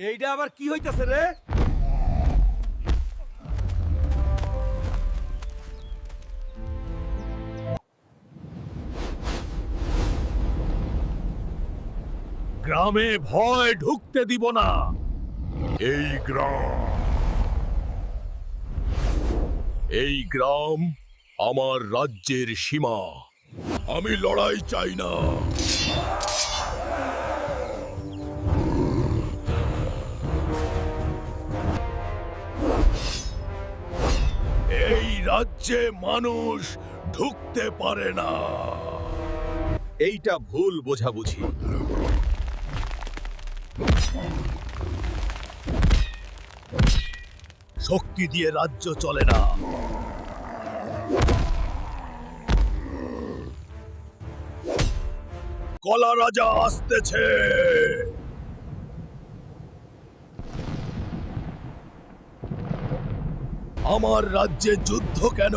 এইটা আবার কি হইতাছে রে? গ্রামে ভয় ঢুকতে দিব না। এই গ্রাম আমার রাজ্যের সীমা। আমি লড়াই চাই না। এই রাজ্যে মানুষ ঢুকতে পারে না। এইটা ভুল বোঝাবুঝি। শক্তি দিয়ে রাজ্য চলে না। কলা রাজা আসতেছে। আমার রাজ্যে যুদ্ধ কেন?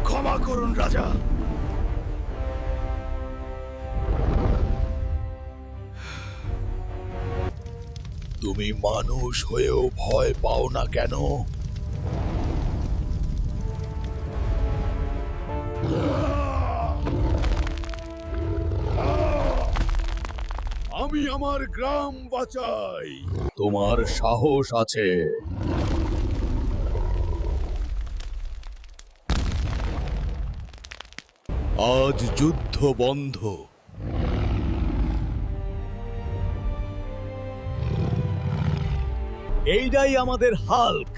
ক্ষমা করুন রাজা। তুমি মানুষ হয়েও ভয় পাও না কেন? আমি আমার গ্রাম বাঁচাই। তোমার সাহস আছে। আজ যুদ্ধ বন্ধ। এইটাই আমাদের হাল্ক।